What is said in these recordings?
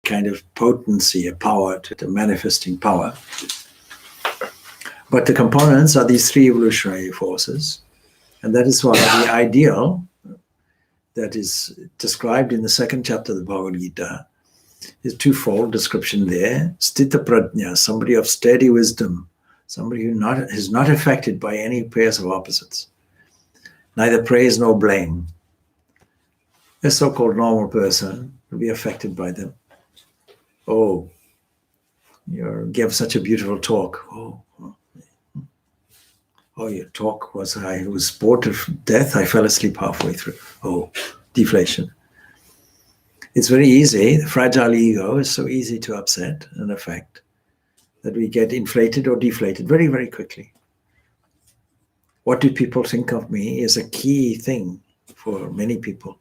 kind of potency, a power, to the manifesting power. But the components are these three evolutionary forces. And that is why the ideal that is described in the second chapter of the Bhagavad Gita is twofold description there. Sthita prajna, somebody of steady wisdom, somebody who is not affected by any pairs of opposites, neither praise nor blame. A so-called normal person will be affected by them. Oh, you gave such a beautiful talk. Oh, your talk was, I was bored to death. I fell asleep halfway through. Oh, deflation. It's very easy. The fragile ego is so easy to upset and affect that we get inflated or deflated very, very quickly. What do people think of me is a key thing for many people.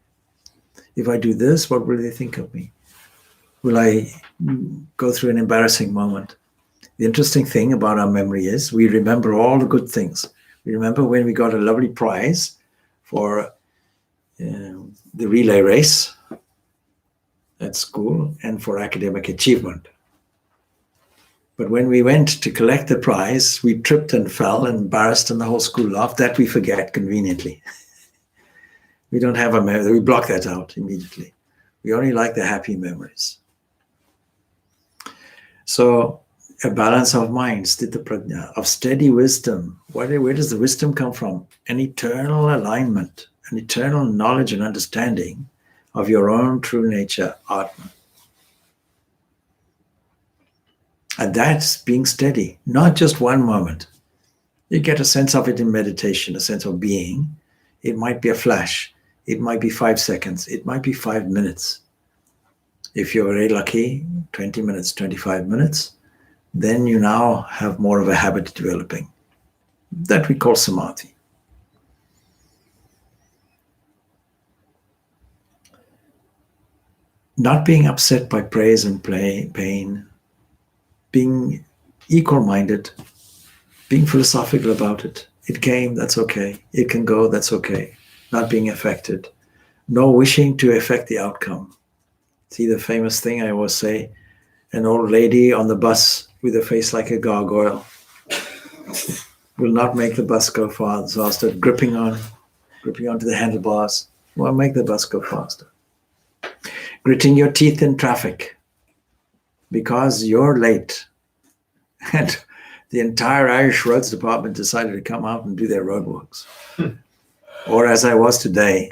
If I do this, what will they think of me? Will I go through an embarrassing moment? The interesting thing about our memory is we remember all the good things. We remember when we got a lovely prize for the relay race at school and for academic achievement. But when we went to collect the prize, we tripped and fell and embarrassed and the whole school laughed. That we forget conveniently. We don't have a memory. We block that out immediately. We only like the happy memories. So a balance of mind, sthita prajna, of steady wisdom. Where does the wisdom come from? An eternal alignment, an eternal knowledge and understanding of your own true nature, Atma. And that's being steady, not just one moment. You get a sense of it in meditation, a sense of being. It might be a flash. It might be 5 seconds. It might be 5 minutes. If you're very lucky, 20 minutes, 25 minutes, then you now have more of a habit developing. That we call samadhi. Not being upset by praise and pain, being equal-minded, being philosophical about it. It came, that's okay. It can go, that's okay. Not being affected. No wishing to affect the outcome. See the famous thing I always say, an old lady on the bus with a face like a gargoyle will not make the bus go far. So I'll start gripping onto the handlebars. Well, make the bus go faster. Gritting your teeth in traffic because you're late. And the entire Irish Roads Department decided to come out and do their roadworks. Or as I was today,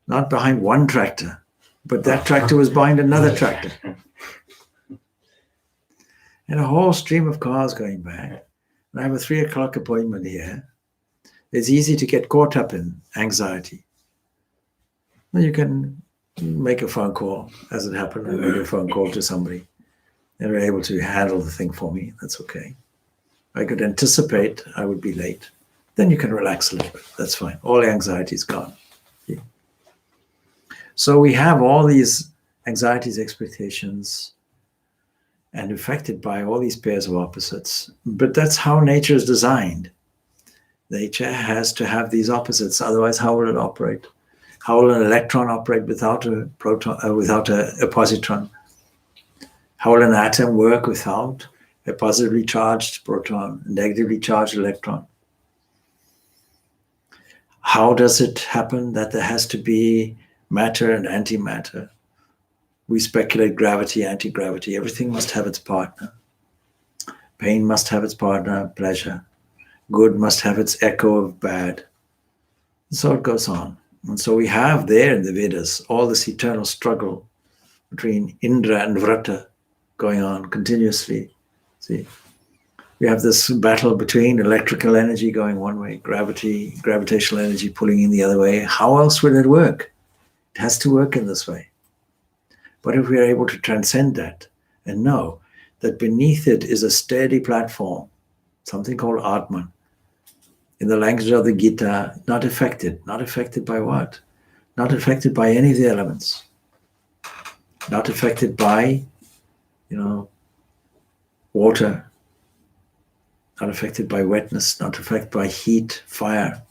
not behind one tractor, but that tractor was behind another tractor. And a whole stream of cars going back. And I have a 3 o'clock appointment here. It's easy to get caught up in anxiety. Well, you can make a phone call, as it happened. I made a phone call to somebody. They were able to handle the thing for me. That's okay. I could anticipate I would be late. Then you can relax a little bit. That's fine. All the anxiety is gone. Yeah. So we have all these anxieties, expectations, and affected by all these pairs of opposites. But that's how nature is designed. Nature has to have these opposites. Otherwise, how will it operate? How will an electron operate without a proton, without a positron? How will an atom work without a positively charged proton, a negatively charged electron? How does it happen that there has to be matter and antimatter? We speculate gravity, anti-gravity. Everything must have its partner. Pain must have its partner, pleasure. Good must have its echo of bad. And so it goes on. And so we have there in the Vedas all this eternal struggle between Indra and Vrata going on continuously. See, we have this battle between electrical energy going one way, gravitational energy pulling in the other way. How else will it work? It has to work in this way. But if we are able to transcend that and know that beneath it is a steady platform, something called Atman, in the language of the Gita, not affected. Not affected by what? Not affected by any of the elements. Not affected by, water. Not affected by wetness. Not affected by heat, fire.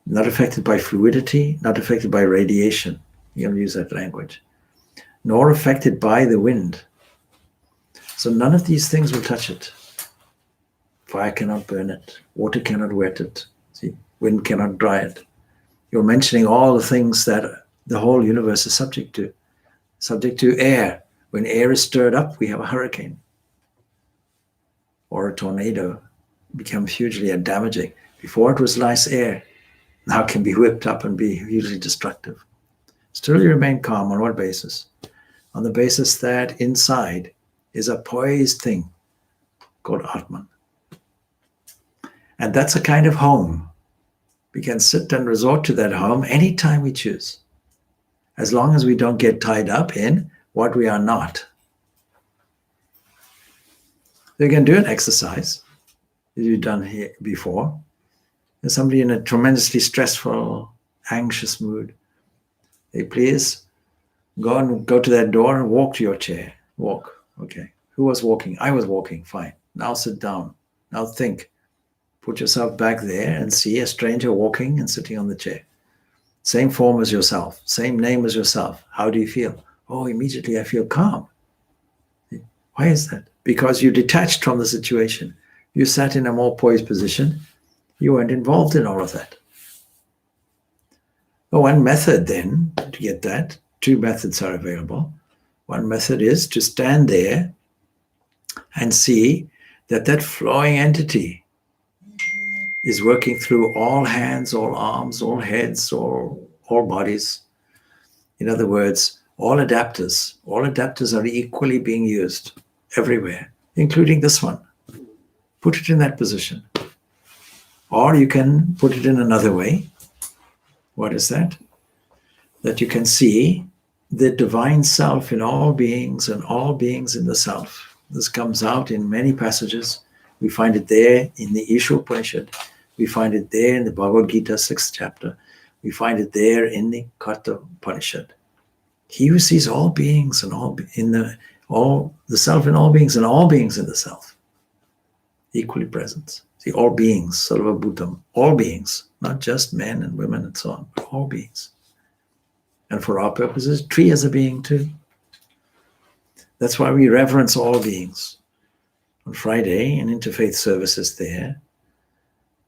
Not affected by fluidity. Not affected by radiation. You can use that language. nor affected by the wind. So none of these things will touch it. Fire cannot burn it. Water cannot wet it. See, wind cannot dry it. You're mentioning all the things that the whole universe is subject to. Subject to air. When air is stirred up, we have a hurricane or a tornado. It becomes hugely damaging. Before it was nice air. Now it can be whipped up and be hugely destructive. Still you remain calm. On what basis? On the basis that inside is a poised thing called Atman. And that's a kind of home. We can sit and resort to that home anytime we choose, as long as we don't get tied up in what we are not. You can do an exercise that you've done here before. There's somebody in a tremendously stressful, anxious mood. Hey, please go to that door and walk to your chair. Walk. Okay. Who was walking? I was walking. Fine. Now sit down. Now think. Put yourself back there and see a stranger walking and sitting on the chair. Same form as yourself. Same name as yourself. How do you feel? Oh, immediately I feel calm. Why is that? Because you detached from the situation. You sat in a more poised position. You weren't involved in all of that. Well, one method then to get that, two methods are available. One method is to stand there and see that that flowing entity is working through all hands, all arms, all heads, all bodies. In other words, all adapters are equally being used everywhere, including this one. Put it in that position. Or you can put it in another way. What is that? That you can see the divine self in all beings and all beings in the self. This comes out in many passages. We find it there in the Isha Upanishad. We find it there in the Bhagavad Gita, 6th chapter. We find it there in the Katha Upanishad. He who sees all beings and the self in all beings and all beings in the self, equally present. See, all beings, sarva bhutam, all beings, not just men and women and so on, but all beings. And for our purposes, tree is a being too. That's why we reverence all beings. On Friday, an interfaith service is there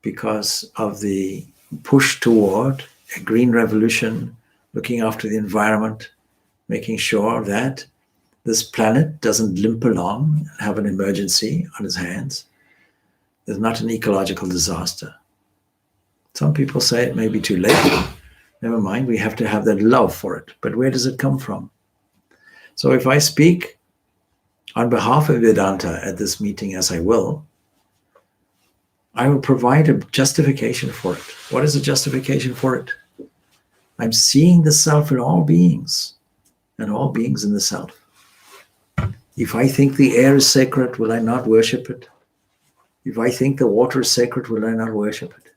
because of the push toward a green revolution, looking after the environment, making sure that this planet doesn't limp along and have an emergency on its hands. There's not an ecological disaster. Some people say it may be too late. Never mind, we have to have that love for it. But where does it come from? So if I speak on behalf of Vedanta at this meeting, as I will provide a justification for it. What is the justification for it? I'm seeing the self in all beings and all beings in the self. If I think the air is sacred, will I not worship it? If I think the water is sacred, will I not worship it?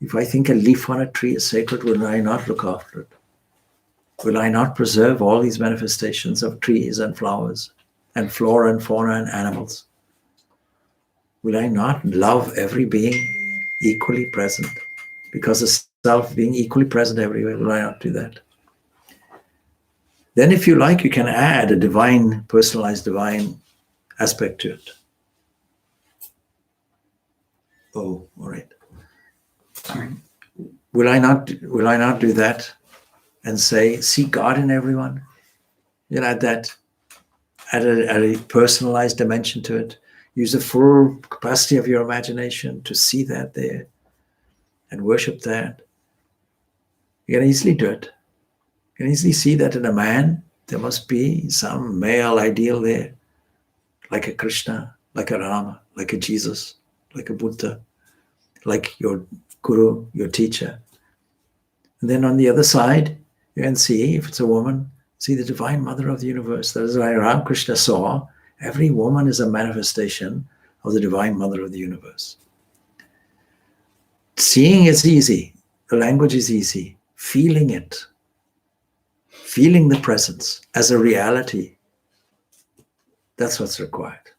If I think a leaf on a tree is sacred, will I not look after it? Will I not preserve all these manifestations of trees and flowers and flora and fauna and animals? Will I not love every being equally present? Because the self being equally present everywhere, will I not do that? Then if you like, you can add a divine, personalized divine aspect to it. Oh, all right. Will I not do that and say, see God in everyone? You know, add a personalized dimension to it. Use the full capacity of your imagination to see that there and worship that. You can easily do it. You can easily see that in a man, there must be some male ideal there, like a Krishna, like a Rama, like a Jesus, like a Buddha, like your guru, your teacher. And then on the other side, you can see, if it's a woman, see the divine mother of the universe. That is why Ramakrishna saw every woman is a manifestation of the divine mother of the universe. Seeing is easy. The language is easy. Feeling it. Feeling the presence as a reality. That's what's required.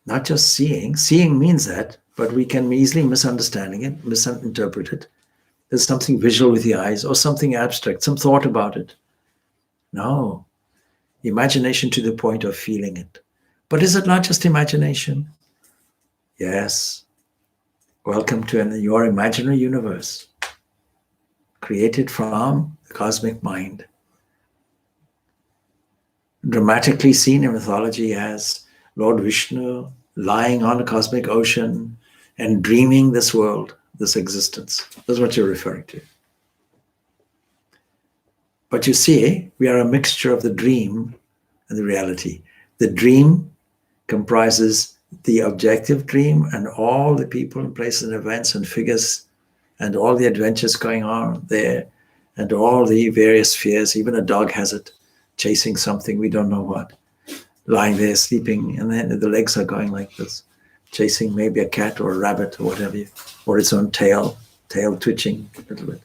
Not just seeing. Seeing means that, but we can easily misunderstand it, misinterpret it. There's something visual with the eyes or something abstract, some thought about it. No. Imagination to the point of feeling it. But is it not just imagination? Yes. Welcome to your imaginary universe, created from the cosmic mind. Dramatically seen in mythology as Lord Vishnu lying on a cosmic ocean and dreaming this world, this existence. That's what you're referring to. But you see, we are a mixture of the dream and the reality. The dream comprises the objective dream and all the people and places and events and figures and all the adventures going on there and all the various fears. Even a dog has it, chasing something, we don't know what, lying there sleeping, and then the legs are going like this, chasing maybe a cat or a rabbit or whatever, or its own tail twitching a little bit.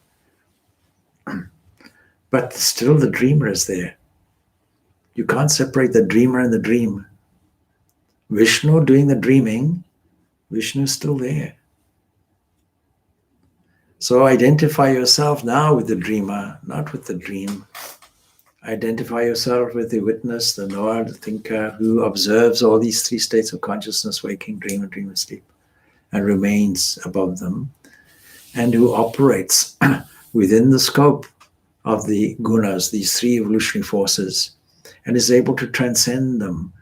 But still the dreamer is there. You can't separate the dreamer and the dream. Vishnu doing the dreaming, Vishnu is still there. So identify yourself now with the dreamer, not with the dream. Identify yourself with the witness, the knower, the thinker, who observes all these three states of consciousness, waking, dream, and dream and sleep, and remains above them, and who operates within the scope of the gunas, these three evolutionary forces, and is able to transcend them.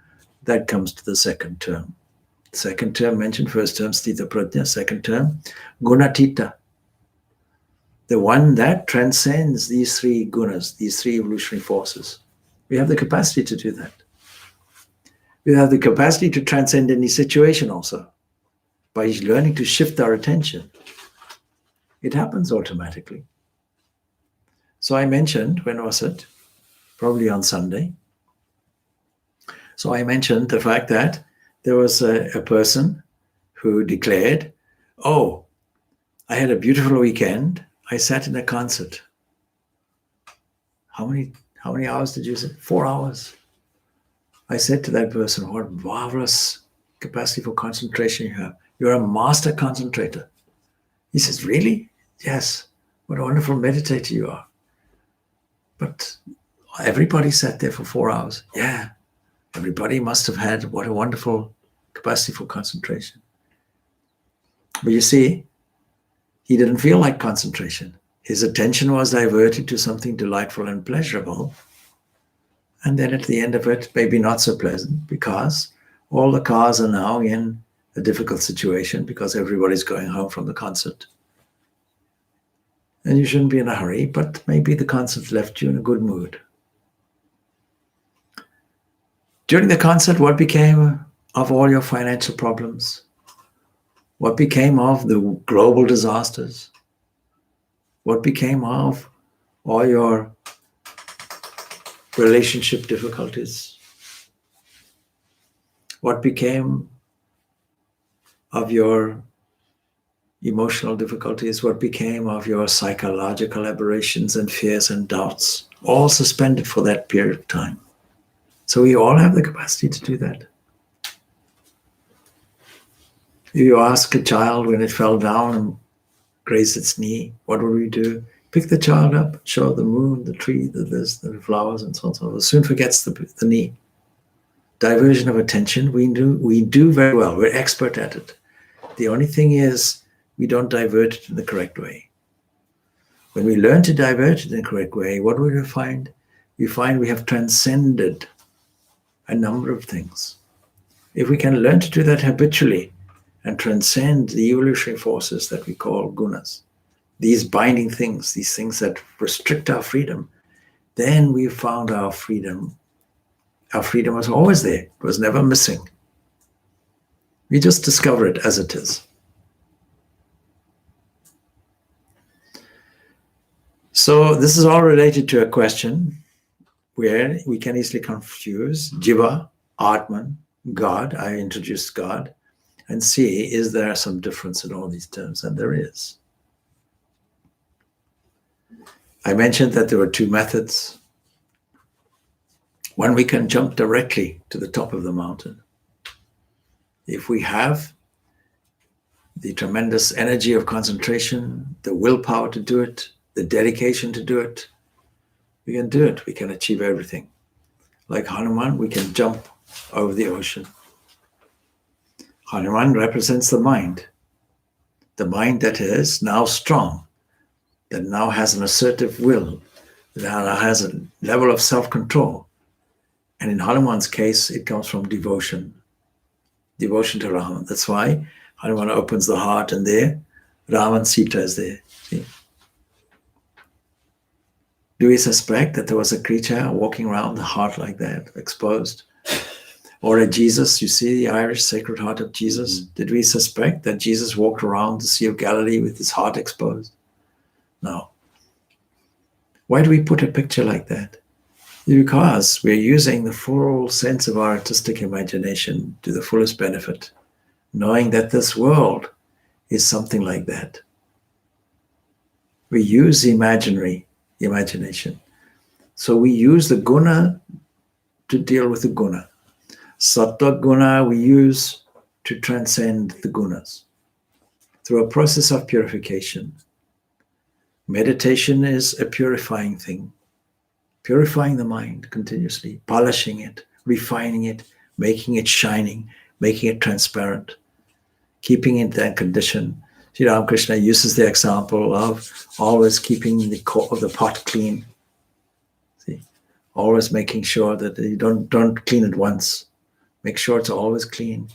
That comes to the second term. Second term mentioned, first term, Sthita Prajna, second term, Gunatita. The one that transcends these three gunas, these three evolutionary forces. We have the capacity to do that. We have the capacity to transcend any situation also. By learning to shift our attention, it happens automatically. So I mentioned, when was it? Probably on Sunday. So I mentioned the fact that there was a person who declared, oh, I had a beautiful weekend. I sat in a concert. How many hours did you say? 4 hours. I said to that person, what marvelous capacity for concentration you have. You're a master concentrator. He says, really? Yes. What a wonderful meditator you are. But everybody sat there for 4 hours. Yeah. Everybody must have had what a wonderful capacity for concentration. But you see, he didn't feel like concentration. His attention was diverted to something delightful and pleasurable. And then at the end of it, maybe not so pleasant, because all the cars are now in a difficult situation because everybody's going home from the concert. And you shouldn't be in a hurry, but maybe the concert left you in a good mood. During the concert, what became of all your financial problems? What became of the global disasters? What became of all your relationship difficulties? What became of your emotional difficulties? What became of your psychological aberrations and fears and doubts? All suspended for that period of time. So we all have the capacity to do that. If you ask a child when it fell down and grazed its knee, what would we do? Pick the child up, show the moon, the tree, the flowers, and so on and so on. It soon forgets the knee. Diversion of attention, we do very well. We're expert at it. The only thing is we don't divert it in the correct way. When we learn to divert it in the correct way, what do we find? We find we have transcended a number of things. If we can learn to do that habitually and transcend the evolutionary forces that we call gunas, these binding things, these things that restrict our freedom, then we've found our freedom. Our freedom was always there. It was never missing. We just discover it as it is. So this is all related to a question where we can easily confuse Jiva, Atman, God. I introduced God, and see, is there some difference in all these terms? And there is. I mentioned that there were two methods. One, we can jump directly to the top of the mountain. If we have the tremendous energy of concentration, the willpower to do it, the dedication to do it, we can do it. We can achieve everything. Like Hanuman, we can jump over the ocean. Hanuman represents the mind that is now strong, that now has an assertive will, that now has a level of self-control. And in Hanuman's case, it comes from devotion to Rama. That's why Hanuman opens the heart, and there, Rama and Sita is there. See? Do we suspect that there was a creature walking around the heart like that, exposed? Or a Jesus, you see the Irish Sacred Heart of Jesus? Did we suspect that Jesus walked around the Sea of Galilee with his heart exposed? No. Why do we put a picture like that? Because we're using the full sense of our artistic imagination to the fullest benefit, knowing that this world is something like that. We use the imagination. So we use the guna to deal with the guna. Sattva guna we use to transcend the gunas through a process of purification. Meditation is a purifying thing, purifying the mind continuously, polishing it, refining it, making it shining, making it transparent, keeping it in that condition. Sri Ramakrishna uses the example of always keeping the pot clean. See, always making sure that you don't clean it once. Make sure it's always clean.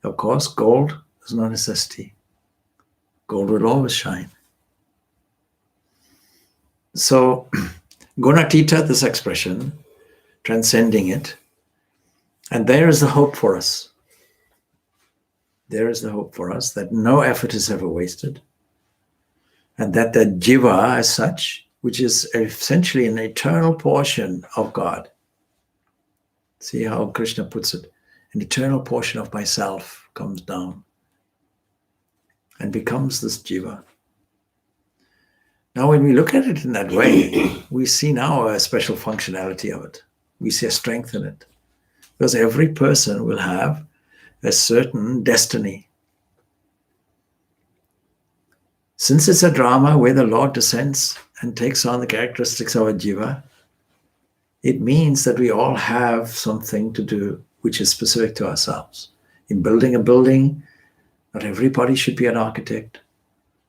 Of course, gold is no necessity. Gold will always shine. So, Gunatita, this expression, transcending it, and there is the hope for us. There is the hope for us that no effort is ever wasted, and that the jiva as such, which is essentially an eternal portion of God. See how Krishna puts it. An eternal portion of myself comes down and becomes this jiva. Now, when we look at it in that way, we see now a special functionality of it. We see a strength in it. Because every person will have a certain destiny. Since it's a drama where the Lord descends and takes on the characteristics of a jiva, it means that we all have something to do which is specific to ourselves. In building a building, not everybody should be an architect.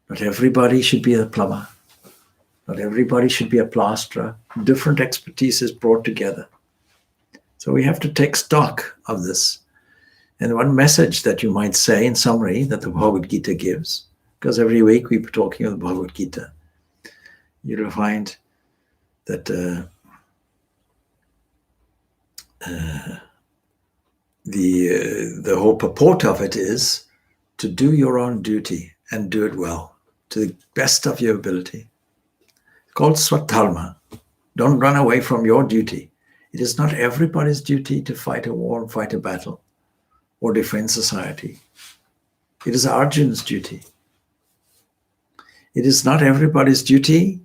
Not everybody should be a plumber. Not everybody should be a plasterer. Different expertise is brought together. So we have to take stock of this. And one message that you might say in summary that the Bhagavad Gita gives, because every week we're talking of the Bhagavad Gita, you'll find that the whole purport of it is to do your own duty and do it well, to the best of your ability. It's called Swadharma. Don't run away from your duty. It is not everybody's duty to fight a war, fight a battle, or defend society. It is Arjun's duty. It is not everybody's duty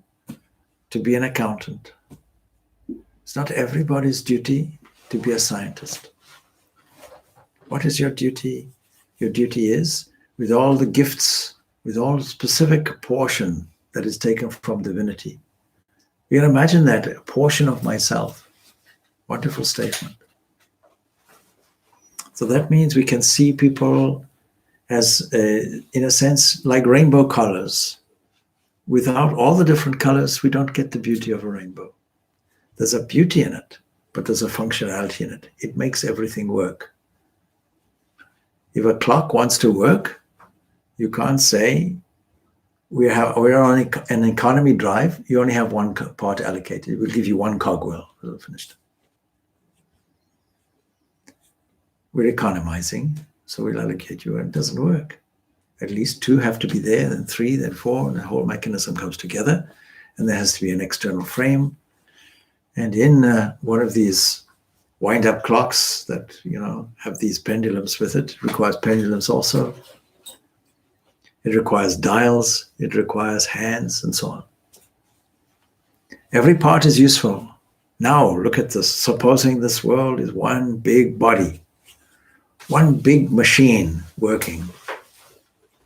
to be an accountant. It's not everybody's duty to be a scientist. What is your duty? Your duty is, with all the gifts, with all the specific portion that is taken from divinity. You can imagine that, a portion of myself. Wonderful statement. So that means we can see people as, in a sense, like rainbow colors. Without all the different colors, we don't get the beauty of a rainbow. There's a beauty in it, but there's a functionality in it. It makes everything work. If a clock wants to work, you can't say, we're on an economy drive, you only have one part allocated. It will give you one cogwheel. It'll finish. We're economizing, so we'll allocate you, and it doesn't work. At least two have to be there, then three, then four, and the whole mechanism comes together. And there has to be an external frame. And in one of these wind-up clocks that, have these pendulums with it, requires pendulums also. It requires dials, it requires hands, and so on. Every part is useful. Now, look at this. Supposing this world is one big body, one big machine working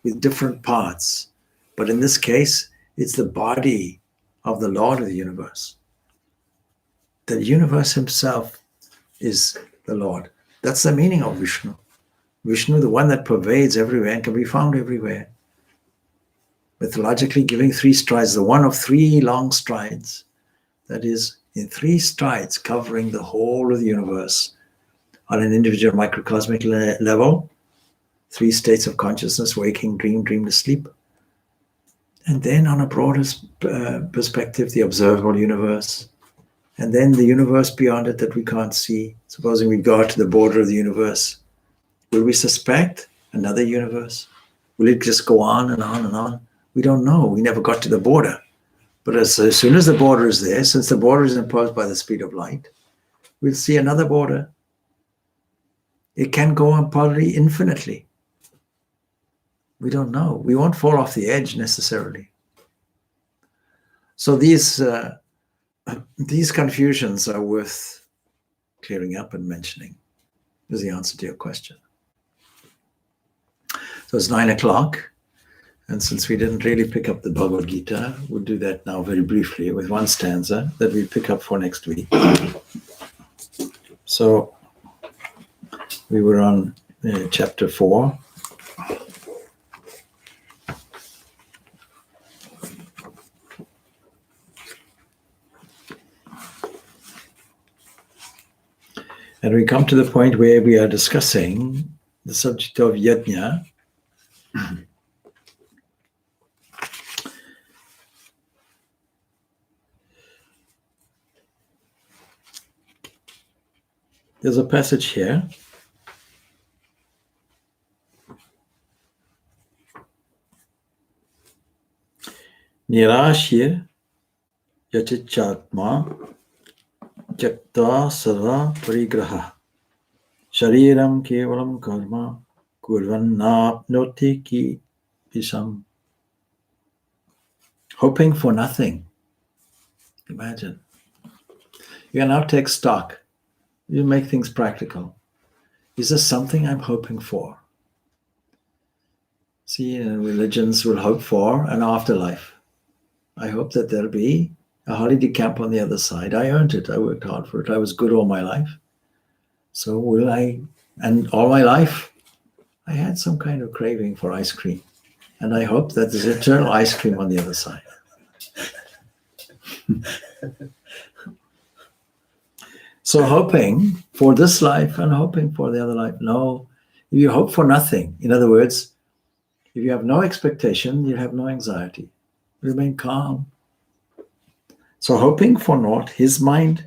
with different parts. But in this case, it's the body of the Lord of the universe. The universe himself is the Lord. That's the meaning of Vishnu. Vishnu, the one that pervades everywhere and can be found everywhere. Mythologically giving 3 strides, the one of 3 long strides. That is, in 3 strides, covering the whole of the universe on an individual microcosmic level, 3 states of consciousness: waking, dream, dreamless sleep. And then on a broader perspective, the observable universe. And then the universe beyond it that we can't see. Supposing we go out to the border of the universe, will we suspect another universe? Will it just go on and on and on? We don't know. We never got to the border. But as soon as the border is there, since the border is imposed by the speed of light, we'll see another border. It can go on probably infinitely. We don't know. We won't fall off the edge necessarily. So these confusions are worth clearing up and mentioning, is the answer to your question. So it's 9 o'clock. And since we didn't really pick up the Bhagavad Gita, we'll do that now very briefly with one stanza that we'll pick up for next week. So we were on chapter 4. And we come to the point where we are discussing the subject of yajna. There's a passage here. Nirashya yachichatma Jakta sarva parigraha shariram kevalam karma kurvannapnoti ki pisam. Hoping for nothing. Imagine. You can now take stock. You make things practical. Is there something I'm hoping for? See, religions will hope for an afterlife. I hope that there'll be a holiday camp on the other side. I earned it. I worked hard for it. I was good all my life. So will I, and all my life, I had some kind of craving for ice cream. And I hope that there's eternal ice cream on the other side. So hoping for this life and hoping for the other life. No, if you hope for nothing, in other words, if you have no expectation, you have no anxiety. Remain calm. So hoping for naught, his mind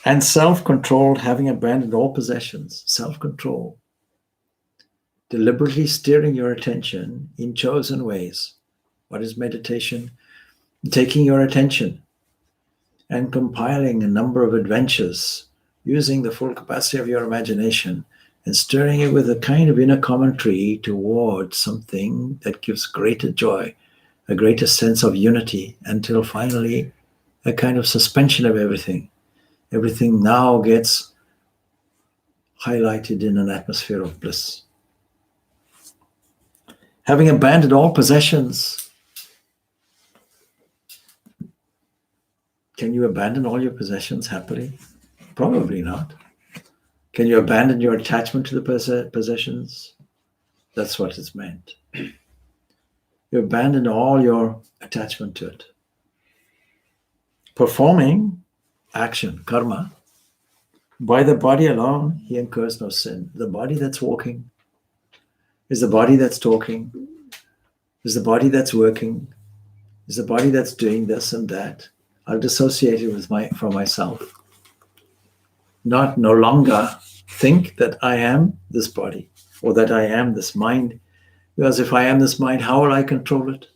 and self-controlled, having abandoned all possessions, self-control, deliberately steering your attention in chosen ways. What is meditation? Taking your attention and compiling a number of adventures, using the full capacity of your imagination and stirring it with a kind of inner commentary towards something that gives greater joy, a greater sense of unity, until finally a kind of suspension of everything. Everything now gets highlighted in an atmosphere of bliss. Having abandoned all possessions, can you abandon all your possessions happily? Probably not. Can you abandon your attachment to the possessions? That's what it's meant. You abandon all your attachment to it. Performing action, karma, by the body alone, he incurs no sin. The body that's walking is the body that's talking, is the body that's working, is the body that's doing this and that. I've dissociated from myself. No longer think that I am this body or that I am this mind. Because if I am this mind, how will I control it?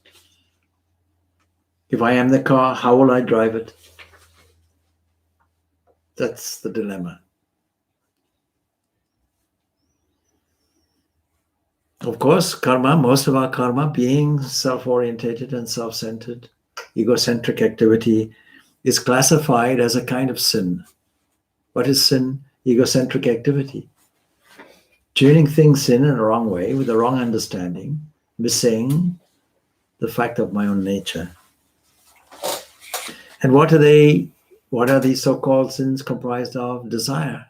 If I am the car, how will I drive it? That's the dilemma. Of course, karma, most of our karma, being self-orientated and self-centered, egocentric activity, is classified as a kind of sin. What is sin? Egocentric activity. Tuning things in a wrong way, with a wrong understanding, missing the fact of my own nature. And what are they What are these so-called sins comprised of? Desire.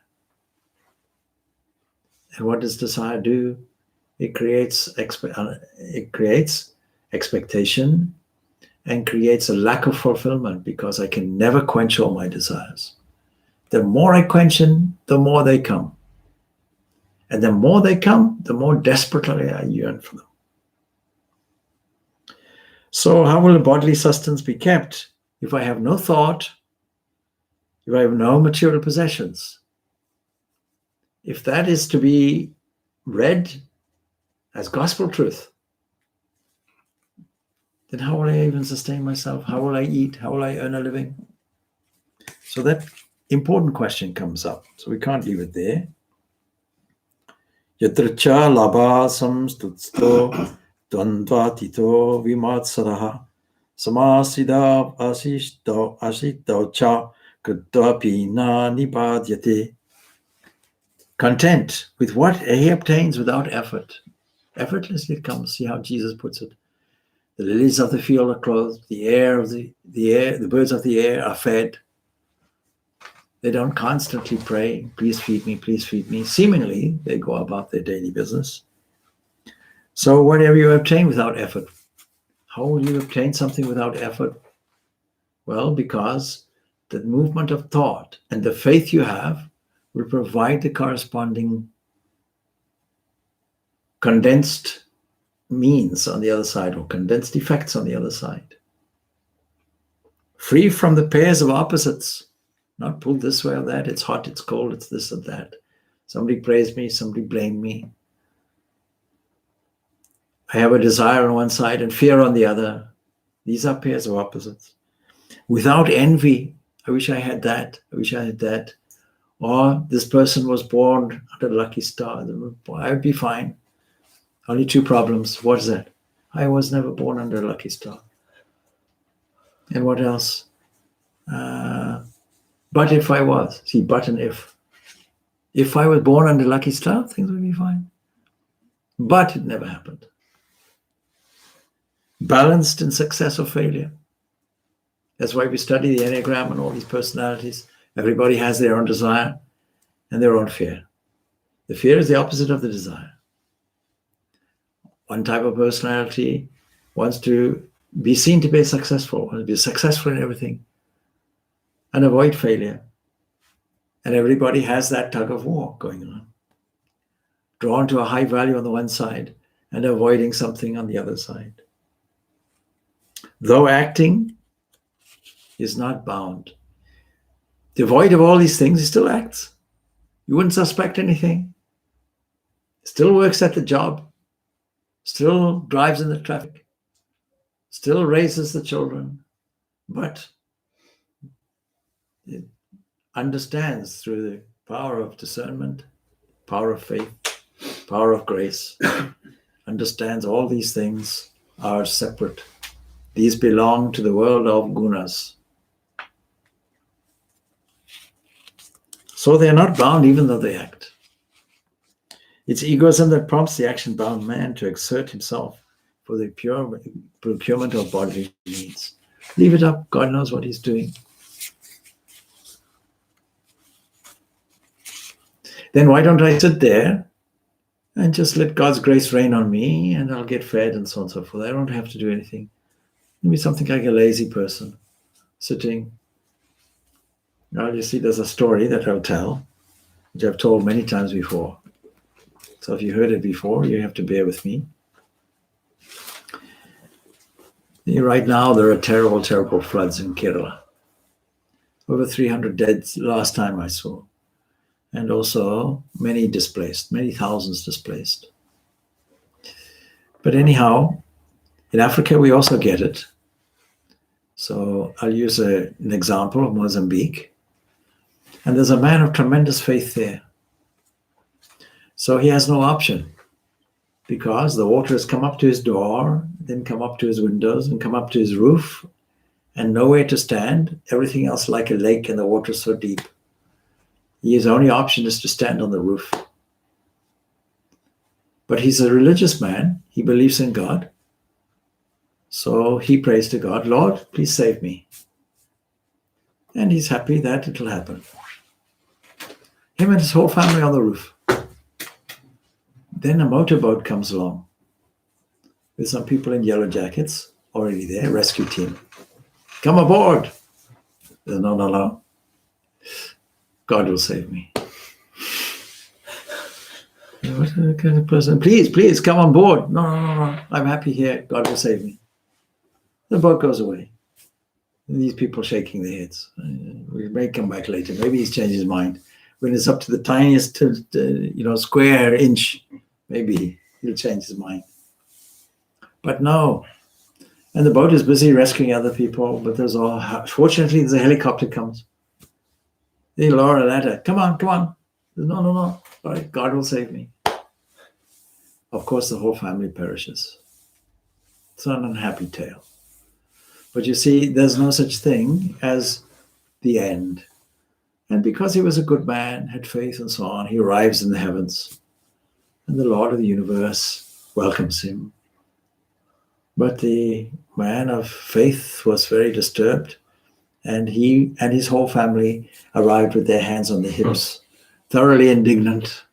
And what does desire do? It creates expectation and creates a lack of fulfillment, because I can never quench all my desires. The more I quench them, the more they come. And the more they come, the more desperately I yearn for them. So how will the bodily sustenance be kept if I have no thought, if I have no material possessions? If that is to be read as gospel truth, then how will I even sustain myself? How will I eat? How will I earn a living? So that important question comes up. So we can't leave it there. Yatracha labha samstutsto dvandvatito vimatsaraha samasida asito cha kudvapi na nibadyate. Content with what he obtains without effort. Effortlessly it comes. See how Jesus puts it. The lilies of the field are clothed, the birds of the air are fed. They don't constantly pray, please feed me, please feed me. Seemingly, they go about their daily business. So whatever you obtain without effort, how will you obtain something without effort? Well, because the movement of thought and the faith you have will provide the corresponding condensed means on the other side, or condensed effects on the other side. Free from the pairs of opposites. Not pulled this way or that. It's hot, it's cold, it's this or that. Somebody praised me, somebody blamed me. I have a desire on one side and fear on the other. These are pairs of opposites. Without envy, I wish I had that, I wish I had that. Or this person was born under a lucky star. I would be fine. Only two problems. What is that? I was never born under a lucky star. And what else? But if I was, see, but and if. If I was born under lucky star, things would be fine. But it never happened. Balanced in success or failure. That's why we study the Enneagram and all these personalities. Everybody has their own desire and their own fear. The fear is the opposite of the desire. One type of personality wants to be seen to be successful, wants to be successful in everything and avoid failure. And everybody has that tug of war going on. Drawn to a high value on the one side and avoiding something on the other side. Though acting is not bound. Devoid of all these things, he still acts. You wouldn't suspect anything. Still works at the job. Still drives in the traffic. Still raises the children. But it understands through the power of discernment, power of faith, power of grace, understands all these things are separate. These belong to the world of gunas. So they are not bound even though they act. It's egoism that prompts the action-bound man to exert himself for the procurement of bodily needs. Leave it up. God knows what he's doing. Then why don't I sit there and just let God's grace rain on me and I'll get fed and so on and so forth. I don't have to do anything. Maybe something like a lazy person sitting. Now you see there's a story that I'll tell, which I've told many times before. So if you heard it before, you have to bear with me. Right now, there are terrible, terrible floods in Kerala. Over 300 dead last time I saw. And also many displaced, many thousands displaced. But anyhow, in Africa, we also get it. So I'll use an example of Mozambique. And there's a man of tremendous faith there. So he has no option because the water has come up to his door, then come up to his windows and come up to his roof and nowhere to stand. Everything else like a lake and the water so deep. His only option is to stand on the roof. But he's a religious man. He believes in God. So he prays to God, Lord, please save me. And he's happy that it'll happen. Him and his whole family on the roof. Then a motorboat comes along with some people in yellow jackets already there, rescue team. Come aboard. No. God will save me. What kind of person? Please, come on board. No. I'm happy here. God will save me. The boat goes away. And these people shaking their heads. We may come back later. Maybe he's changed his mind. When it's up to the tiniest, square inch, maybe he'll change his mind. But no. And the boat is busy rescuing other people, but fortunately, there's a helicopter comes. They lower a ladder. Come on. No. All right, God will save me. Of course, the whole family perishes. It's an unhappy tale. But you see, there's no such thing as the end. And because he was a good man, had faith and so on, he arrives in the heavens. And the Lord of the universe welcomes him. But the man of faith was very disturbed. And he and his whole family arrived with their hands on their hips, thoroughly indignant.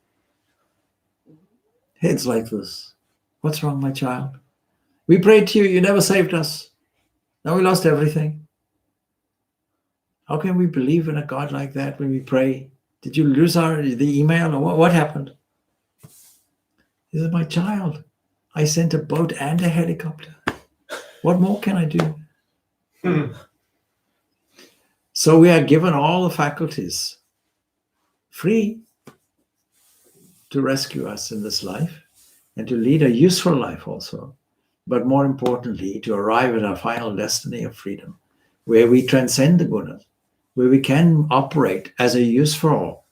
Heads like this. What's wrong, my child? We prayed to you. You never saved us. Now we lost everything. How can we believe in a God like that when we pray? Did you lose the email or what happened? He said, my child, I sent a boat and a helicopter. What more can I do? So we are given all the faculties free to rescue us in this life and to lead a useful life also. But more importantly, to arrive at our final destiny of freedom, where we transcend the gunas, where we can operate as a useful,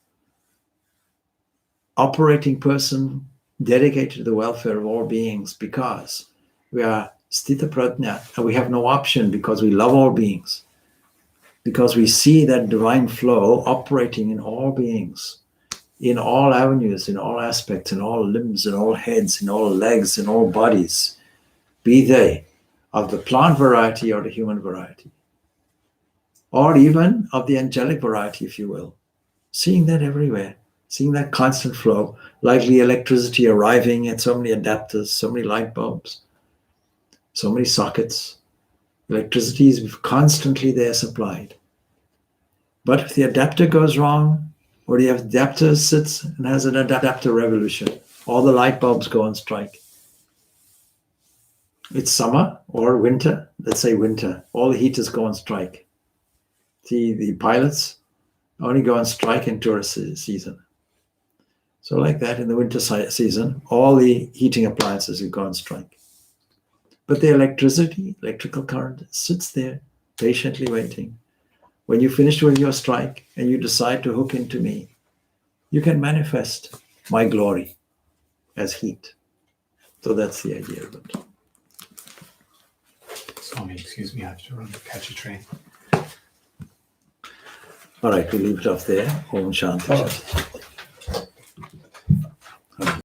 operating person dedicated to the welfare of all beings, because we are sthita prajna, and we have no option, because we love all beings, because we see that divine flow operating in all beings, in all avenues, in all aspects, in all limbs, in all heads, in all legs, in all bodies, be they of the plant variety or the human variety, or even of the angelic variety, if you will. Seeing that everywhere, seeing that constant flow, like the electricity arriving at so many adapters, so many light bulbs, so many sockets. Electricity is constantly there supplied. But if the adapter goes wrong, or the adapter sits and has an adapter revolution, all the light bulbs go on strike. It's summer or winter, let's say winter, all the heaters go on strike. The pilots only go on strike in tourist season. So like that, in the winter season, all the heating appliances go on strike. But the electrical current sits there patiently waiting. When you finish with your strike and you decide to hook into me, you can manifest my glory as heat. So that's the idea of it. Swami, excuse me, I have to run to catch a train. All right, we leave it off there. Om Shanti.